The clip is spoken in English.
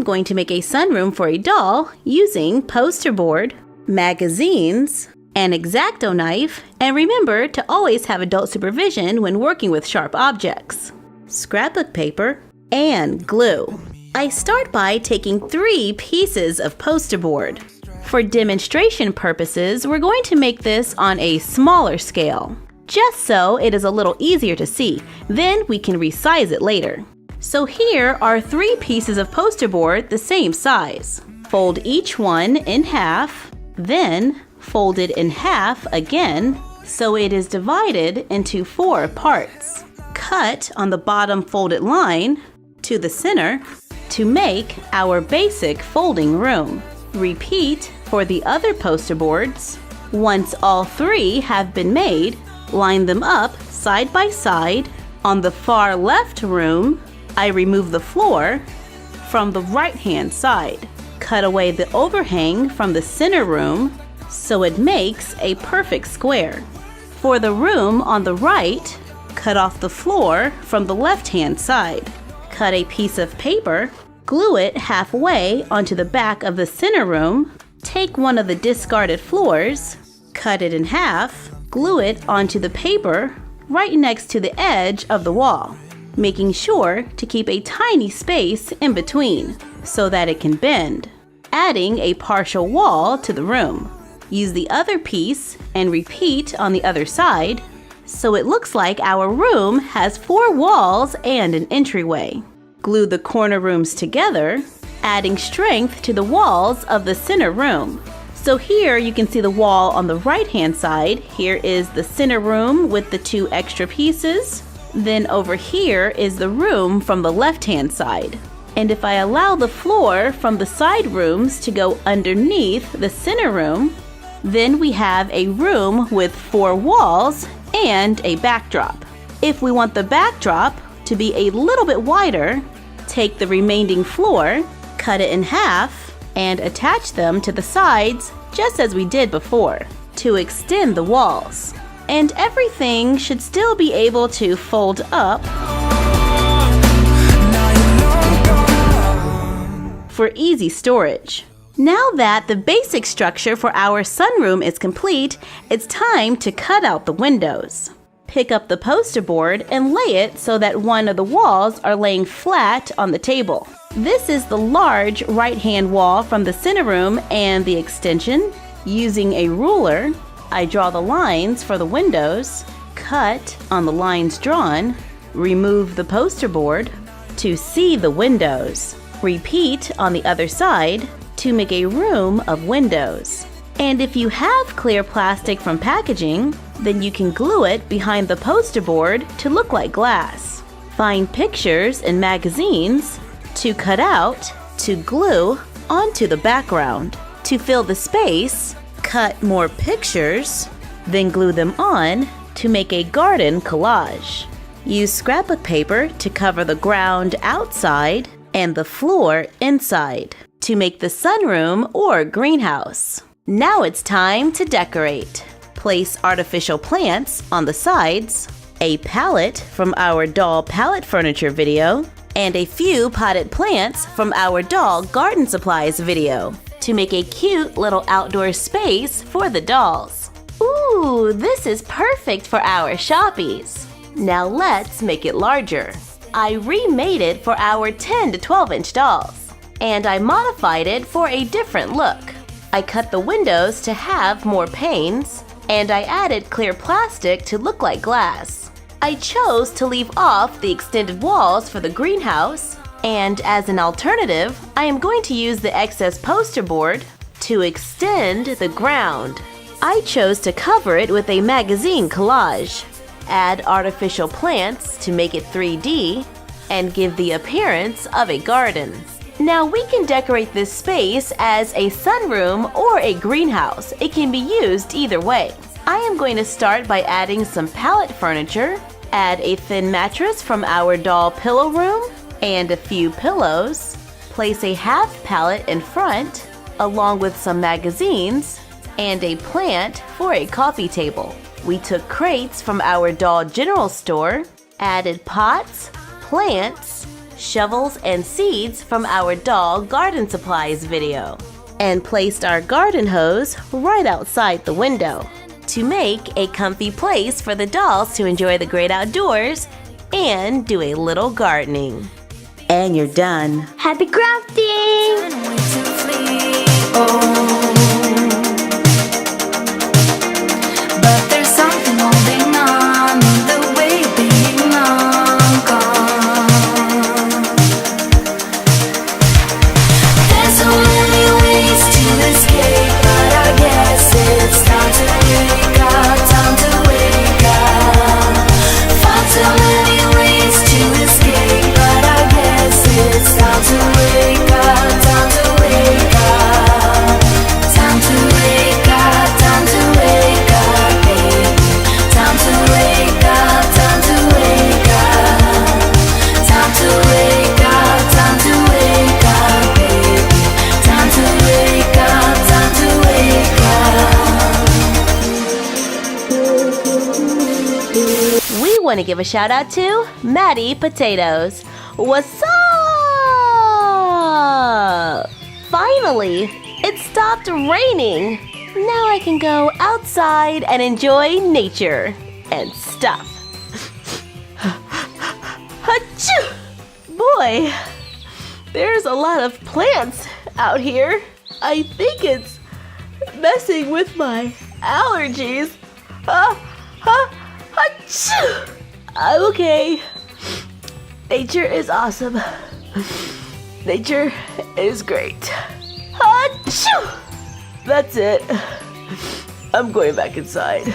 going to make a sunroom for a doll using poster board, magazines, an X-Acto knife, and remember to always have adult supervision when working with sharp objects, scrapbook paper, and glue. I start by taking 3 pieces of poster board. For demonstration purposes, we're going to make this on a smaller scale, just so it is a little easier to see. Then we can resize it later. So here are 3 pieces of poster board the same size. Fold each one in half, then fold it in half again, so it is divided into 4 parts. Cut on the bottom folded line to the center to make our basic folding room. Repeat for the other poster boards. Once all 3 have been made, line them up side by side. On the far left room, I remove the floor from the right-hand side. Cut away the overhang from the center room so it makes a perfect square. For the room on the right, cut off the floor from the left-hand side. Cut a piece of paper, glue it halfway onto the back of the center room. Take one of the discarded floors, cut it in half, glue it onto the paper right next to the edge of the wall, making sure to keep a tiny space in between so that it can bend. Adding a partial wall to the room. Use the other piece and repeat on the other side, so it looks like our room has 4 walls and an entryway. Glue the corner rooms together, adding strength to the walls of the center room. So here you can see the wall on the right-hand side. Here is the center room with the 2 extra pieces. Then over here is the room from the left-hand side. And if I allow the floor from the side rooms to go underneath the center room, then we have a room with 4 walls and a backdrop. If we want the backdrop to be a little bit wider, take the remaining floor, cut it in half, and attach them to the sides just as we did before to extend the walls. And everything should still be able to fold up for easy storage. Now that the basic structure for our sunroom is complete, it's time to cut out the windows. Pick up the poster board and lay it so that one of the walls are laying flat on the table. This is the large right-hand wall from the center room and the extension. Using a ruler, I draw the lines for the windows, cut on the lines drawn, remove the poster board to see the windows. Repeat on the other side to make a room of windows. And if you have clear plastic from packaging, then you can glue it behind the poster board to look like glass. Find pictures and magazines to cut out to glue onto the background. To fill the space, cut more pictures, then glue them on to make a garden collage. Use scrapbook paper to cover the ground outside and the floor inside to make the sunroom or greenhouse. Now it's time to decorate. Place artificial plants on the sides, a palette from our doll palette furniture video, and a few potted plants from our doll garden supplies video to make a cute little outdoor space for the dolls. Ooh, this is perfect for our shoppies. Now let's make it larger. I remade it for our 10 to 12 inch dolls, and I modified it for a different look. I cut the windows to have more panes, and I added clear plastic to look like glass. I chose to leave off the extended walls for the greenhouse, and as an alternative, I am going to use the excess poster board to extend the ground. I chose to cover it with a magazine collage. Add artificial plants to make it 3D and give the appearance of a garden. Now we can decorate this space as a sunroom or a greenhouse. It can be used either way. I am going to start by adding some pallet furniture. Add a thin mattress from our doll pillow room and a few pillows. Place a half pallet in front along with some magazines and a plant for a coffee table. We took crates from our doll general store, added pots, plants, shovels, and seeds from our doll garden supplies video, and placed our garden hose right outside the window to make a comfy place for the dolls to enjoy the great outdoors and do a little gardening. And you're done. Happy crafting! But there's something holding on, the way being long gone. There's so many ways to escape, but I guess it's time to wake up, time to wake up. Far too many ways to escape, but I guess it's time to wake up, time to wake up. Time to wake up, time to wake up, baby. Time to wake up, time to wake up. Time to wake up, time to wake up, baby. Time to wake up, time to wake up. We want to give a shout out to Maddie Potatoes. What's up? Finally, it stopped raining. Now I can go outside and enjoy nature and stuff. Achoo! Boy, there's a lot of plants out here. I think it's messing with my allergies. Achoo! I'm okay. Nature is awesome. Nature is great. Achoo! That's it. I'm going back inside.